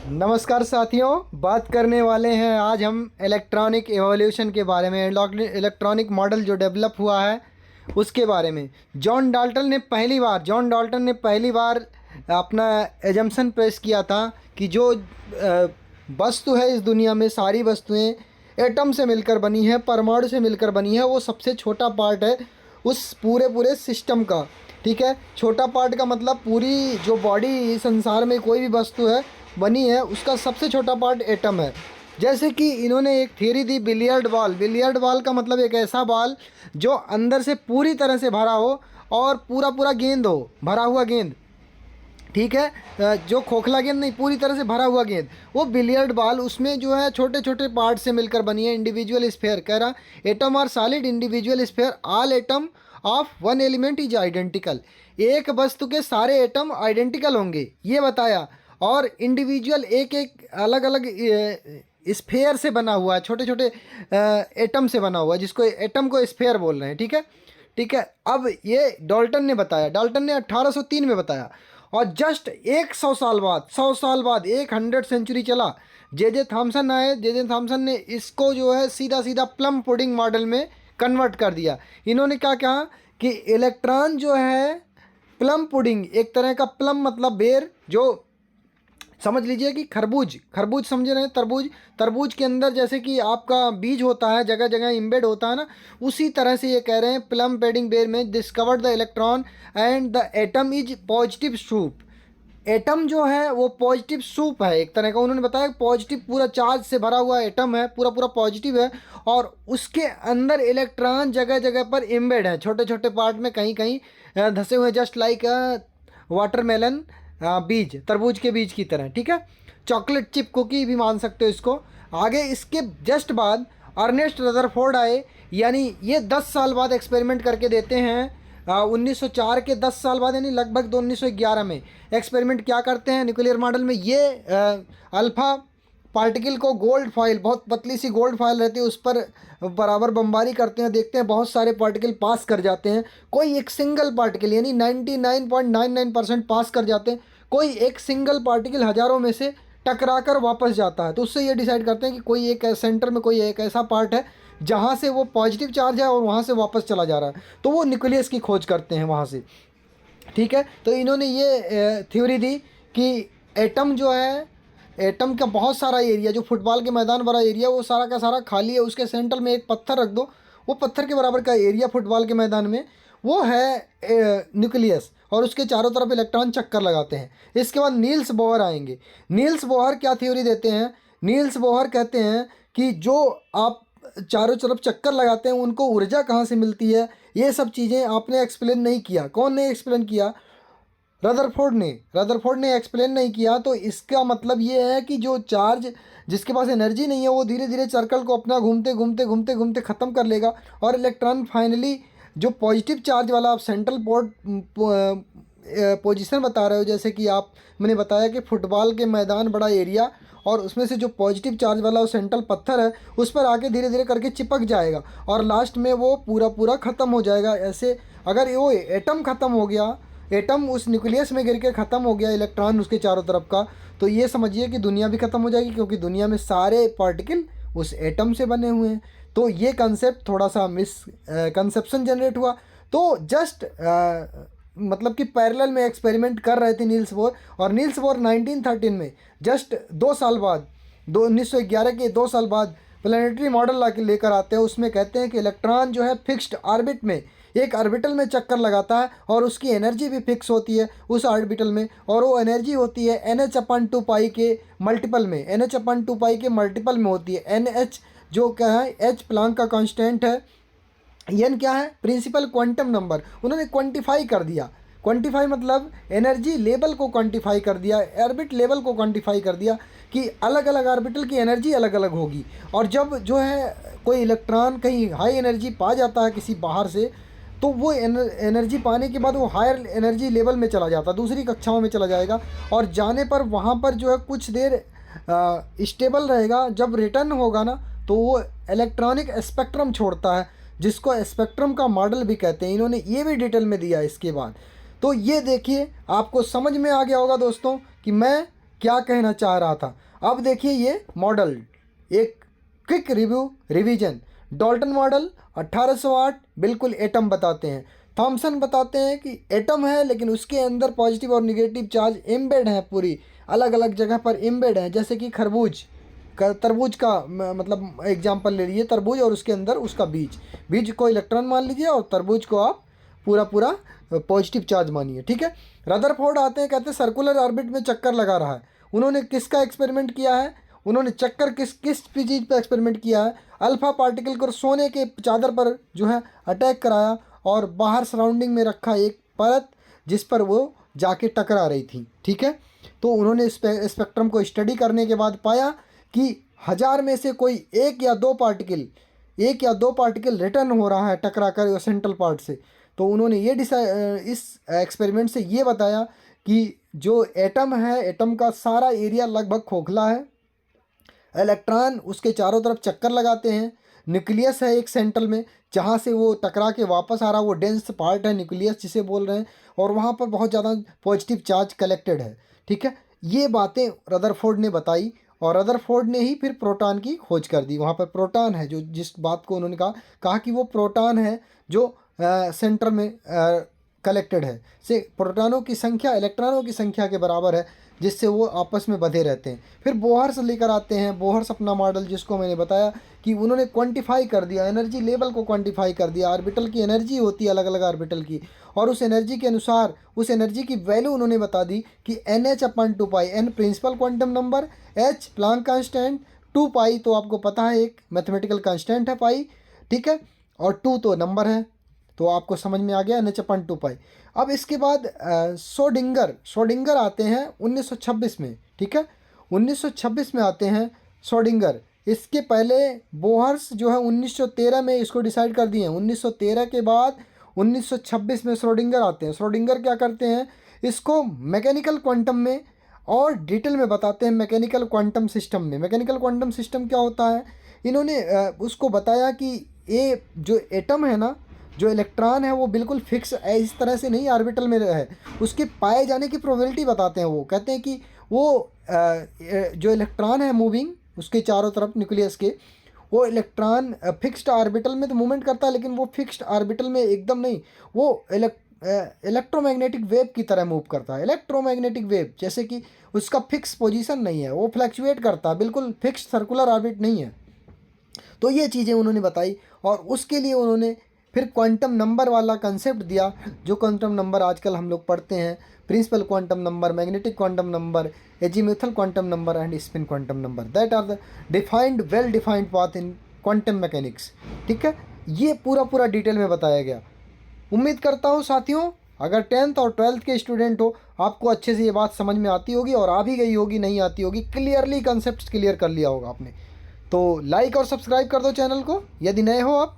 नमस्कार साथियों, बात करने वाले हैं आज हम इलेक्ट्रॉनिक एवोल्यूशन के बारे में। इलेक्ट्रॉनिक मॉडल जो डेवलप हुआ है उसके बारे में। जॉन डाल्टन ने पहली बार अपना एजम्पशन पेश किया था कि जो वस्तु है इस दुनिया में, सारी वस्तुएं एटम से मिलकर बनी है, परमाणु से मिलकर बनी है। वो सबसे छोटा पार्ट है उस पूरे पूरे सिस्टम का। ठीक है, छोटा पार्ट का मतलब पूरी जो बॉडी संसार में कोई भी वस्तु है बनी है उसका सबसे छोटा पार्ट एटम है। जैसे कि इन्होंने एक थ्योरी दी बिलियर्ड बॉल का मतलब एक ऐसा बॉल जो अंदर से पूरी तरह से भरा हो और पूरा पूरा गेंद हो, भरा हुआ गेंद। ठीक है, जो खोखला गेंद नहीं, पूरी तरह से भरा हुआ गेंद, वो बिलियर्ड बॉल। उसमें जो है छोटे छोटे पार्ट से मिलकर बनी है। इंडिविजुअल स्फेयर कह रहा, atom are solid individual sphere, all atom of one element is identical. एक वस्तु के सारे एटम आइडेंटिकल होंगे ये बताया। और इंडिविजुअल एक एक अलग अलग स्फेयर से बना हुआ है, छोटे छोटे एटम से बना हुआ है, जिसको एटम को स्फेयर बोल रहे हैं। ठीक है, ठीक है। अब ये डाल्टन ने 1803 में बताया। और जस्ट 100 साल बाद, 100 साल बाद, 100 सेंचुरी चला, जे थॉमसन आए। जे थॉमसन ने इसको जो है सीधा सीधा प्लम पुडिंग मॉडल में कन्वर्ट कर दिया। इन्होंने क्या कहा कि इलेक्ट्रॉन जो है प्लम पुडिंग, एक तरह का प्लम मतलब बेर, जो समझ लीजिए कि खरबूज, खरबूज समझ रहे हैं, तरबूज, तरबूज के अंदर जैसे कि आपका बीज होता है, जगह जगह इम्बेड होता है ना, उसी तरह से ये कह रहे हैं प्लम पेडिंग बेर में discovered the electron and the atom is positive soup. Atom जो है वो पॉजिटिव सूप है एक तरह का। उन्होंने बताया पॉजिटिव पूरा चार्ज से भरा हुआ एटम है, पूरा पूरा पॉजिटिव है, और उसके अंदर इलेक्ट्रॉन जगह जगह पर एम्बेड है, छोटे छोटे पार्ट में कहीं कहीं धसे हुए, जस्ट लाइक वाटरमेलन बीज, तरबूज के बीज की तरह। ठीक है, चॉकलेट चिप कुकी भी मान सकते हो इसको। आगे इसके जस्ट बाद अर्नेस्ट रदरफोर्ड आए, यानी ये 10 साल बाद एक्सपेरिमेंट करके देते हैं। 1904 के 10 साल बाद, यानी लगभग 1911 में एक्सपेरिमेंट क्या करते हैं न्यूक्लियर मॉडल में। ये अल्फ़ा पार्टिकल को गोल्ड फॉइल, बहुत पतली सी गोल्ड फॉइल रहती है, उस पर बराबर बमबारी करते हैं, देखते हैं बहुत सारे पार्टिकल पास कर जाते हैं। कोई एक सिंगल पार्टिकल, यानी 99.99% पास कर जाते हैं। कोई एक सिंगल पार्टिकल हज़ारों में से टकरा कर वापस जाता है। तो उससे ये डिसाइड करते हैं कि कोई एक सेंटर में कोई एक ऐसा पार्ट है जहाँ से वो पॉजिटिव चार्ज है और वहाँ से वापस चला जा रहा है, तो वो न्यूक्लियस की खोज करते हैं वहाँ से। ठीक है, तो इन्होंने ये थ्योरी दी कि एटम जो है, एटम का बहुत सारा एरिया, जो फुटबॉल के मैदान वाला एरिया, वो सारा का सारा खाली है। उसके सेंटर में एक पत्थर रख दो, वो पत्थर के बराबर का एरिया फुटबॉल के मैदान में, वो है न्यूक्लियस, और उसके चारों तरफ इलेक्ट्रॉन चक्कर लगाते हैं। इसके बाद नील्स बोहर आएंगे। नील्स बोहर क्या थ्योरी देते हैं? नील्स बोहर कहते हैं कि जो आप चारों तरफ चक्कर लगाते हैं उनको ऊर्जा कहाँ से मिलती है, ये सब चीज़ें आपने एक्सप्लेन नहीं किया। कौन ने एक्सप्लेन किया? रदरफोर्ड ने एक्सप्लेन नहीं किया। तो इसका मतलब ये है कि जो चार्ज, जिसके पास एनर्जी नहीं है, वो धीरे धीरे सर्कल को अपना घूमते घूमते घूमते घूमते ख़त्म कर लेगा, और इलेक्ट्रॉन फाइनली जो पॉजिटिव चार्ज वाला आप सेंट्रल पोर्ट पोजीशन बता रहे हो, जैसे कि आप, मैंने बताया कि फुटबॉल के मैदान बड़ा एरिया, और उसमें से जो पॉजिटिव चार्ज वाला वो सेंट्रल पत्थर है उस पर आके धीरे धीरे करके चिपक जाएगा, और लास्ट में वो पूरा पूरा ख़त्म हो जाएगा। ऐसे अगर वो एटम ख़त्म हो गया, एटम उस न्यूक्लियस में गिर के ख़त्म हो गया, इलेक्ट्रॉन उसके चारों तरफ का, तो ये समझिए कि दुनिया भी ख़त्म हो जाएगी, क्योंकि दुनिया में सारे पार्टिकल उस एटम से बने हुए हैं। तो ये कंसेप्ट थोड़ा सा मिस कंसेप्शन जनरेट हुआ। तो जस्ट मतलब कि पैरेलल में एक्सपेरिमेंट कर रहे थे नील्स बोर, और नील्स बोर 1913 में जस्ट 2 साल बाद, 1911 के 2 साल बाद प्लानिटरी मॉडल ला के लेकर आते हैं। उसमें कहते हैं कि इलेक्ट्रॉन जो है फिक्स्ड ऑर्बिट में, एक ऑर्बिटल में चक्कर लगाता है, और उसकी एनर्जी भी फिक्स होती है उस ऑर्बिटल में, और वो एनर्जी होती है NH/2 के मल्टीपल में, NH/2 के मल्टीपल में होती है। NH जो क्या है, H प्लांक का कांस्टेंट है, एन क्या है, प्रिंसिपल क्वांटम नंबर। उन्होंने क्वांटिफाई कर दिया। क्वांटिफाई मतलब एनर्जी लेवल को क्वांटिफाई कर दिया, ऑर्बिट लेवल को क्वांटिफाई कर दिया कि अलग अलग ऑर्बिटल की एनर्जी अलग अलग होगी। और जब जो है कोई इलेक्ट्रॉन कहीं हाई एनर्जी पा जाता है किसी बाहर से, तो वो एनर्जी पाने के बाद वो हायर एनर्जी लेवल में चला जाता है, दूसरी कक्षाओं में चला जाएगा, और जाने पर वहाँ पर जो है कुछ देर स्टेबल रहेगा। जब रिटर्न होगा ना, तो वो इलेक्ट्रॉनिक स्पेक्ट्रम छोड़ता है, जिसको स्पेक्ट्रम का मॉडल भी कहते हैं। इन्होंने ये भी डिटेल में दिया इसके बाद। तो ये देखिए, आपको समझ में आ गया होगा दोस्तों कि मैं क्या कहना चाह रहा था। अब देखिए ये मॉडल, एक क्विक रिवीजन। डाल्टन मॉडल 1808 बिल्कुल एटम बताते हैं। थॉमसन बताते हैं कि एटम है लेकिन उसके अंदर पॉजिटिव और निगेटिव चार्ज एम्बेड हैं, पूरी अलग अलग जगह पर एम्बेड हैं। जैसे कि तरबूज का मतलब एग्जाम्पल ले लीजिए, तरबूज और उसके अंदर उसका बीज को इलेक्ट्रॉन मान लीजिए और तरबूज को आप पूरा पूरा पॉजिटिव चार्ज मानिए, ठीक है। रदरफोर्ड आते हैं, कहते हैं सर्कुलर ऑर्बिट में चक्कर लगा रहा है। उन्होंने किसका एक्सपेरिमेंट किया है, उन्होंने चक्कर किस किस चीज़ पर एक्सपेरिमेंट किया है, अल्फा पार्टिकल को सोने के चादर पर जो है अटैक कराया और बाहर सराउंडिंग में रखा एक परत जिस पर वो जाके टकरा रही थी, ठीक है। तो उन्होंने स्पेक्ट्रम को स्टडी करने के बाद पाया कि 1000 में से कोई एक या दो पार्टिकल रिटर्न हो रहा है टकरा कर सेंट्रल पार्ट से। तो उन्होंने ये इस एक्सपेरिमेंट से ये बताया कि जो एटम है, एटम का सारा एरिया लगभग खोखला है, इलेक्ट्रॉन उसके चारों तरफ चक्कर लगाते हैं, न्यूक्लियस है एक सेंट्रल में जहाँ से वो टकरा के वापस आ रहा, वो डेंस पार्ट है न्यूक्लियस जिसे बोल रहे हैं, और वहाँ पर बहुत ज़्यादा पॉजिटिव चार्ज कलेक्टेड है, ठीक है। ये बातें रदरफोर्ड ने बताई और रदरफोर्ड ने ही फिर प्रोटॉन की खोज कर दी। वहाँ पर प्रोटॉन है, जो जिस बात को उन्होंने कहा कि वो प्रोटॉन है जो सेंटर में कलेक्टेड है, से प्रोटॉनों की संख्या इलेक्ट्रॉनों की संख्या के बराबर है, जिससे वो आपस में बंधे रहते हैं। फिर बोहर्स लेकर आते हैं, बोहर्स अपना मॉडल जिसको मैंने बताया कि उन्होंने क्वांटिफाई कर दिया, एनर्जी लेवल को क्वांटिफाई कर दिया। ऑर्बिटल की एनर्जी होती है अलग अलग ऑर्बिटल की, और उस एनर्जी के अनुसार उस एनर्जी की वैल्यू उन्होंने बता दी कि NH/2π, n principal quantum number, H Planck constant, 2π तो आपको पता है एक मैथमेटिकल कांस्टेंट है पाई, ठीक है, और 2 तो नंबर है, तो आपको समझ में आ गया NH/2π। अब इसके बाद शोडिंगर आते हैं 1926 में, ठीक है, 1926 में आते हैं शोडिंगर। इसके पहले बोहर्स जो है 1913 में इसको डिसाइड कर दिए हैं। 1913 के बाद 1926 में श्रोडिंगर आते हैं। श्रोडिंगर क्या करते हैं, इसको मैकेनिकल क्वांटम में और डिटेल में बताते हैं। मैकेनिकल क्वांटम सिस्टम में, मैकेनिकल क्वांटम सिस्टम क्या होता है, इन्होंने उसको बताया कि ये जो एटम है ना, जो इलेक्ट्रॉन है वो बिल्कुल फिक्स इस तरह से नहीं ऑर्बिटल में है, उसके पाए जाने की प्रोबेबिलिटी बताते हैं। वो कहते हैं कि वो जो इलेक्ट्रॉन है मूविंग उसके चारों तरफ न्यूक्लियस के, वो इलेक्ट्रॉन फिक्स्ड ऑर्बिटल में तो मूवमेंट करता है, लेकिन वो फिक्स्ड ऑर्बिटल में एकदम नहीं, वो इलेक्ट्रोमैग्नेटिक वेव की तरह मूव करता है। इलेक्ट्रोमैग्नेटिक वेव जैसे कि उसका फिक्स पोजीशन नहीं है, वो फ्लैक्चुएट करता है, बिल्कुल फिक्स्ड सर्कुलर ऑर्बिट नहीं है। तो ये चीज़ें उन्होंने बताई और उसके लिए उन्होंने फिर क्वांटम नंबर वाला कंसेप्ट दिया, जो क्वांटम नंबर आजकल हम लोग पढ़ते हैं, principal quantum number, magnetic quantum number, azimuthal quantum number and spin quantum number, that are the defined well defined path in quantum mechanics, ठीक है। ये पूरा डिटेल में बताया गया। उम्मीद करता हूँ साथियों, अगर 10th और 12th के स्टूडेंट हो, आपको अच्छे से ये बात समझ में आती होगी और आ भी गई होगी, नहीं आती होगी, क्लियरली कंसेप्ट क्लियर कर लिया होगा आपने। तो लाइक और सब्सक्राइब कर दो चैनल को यदि नए हो आप।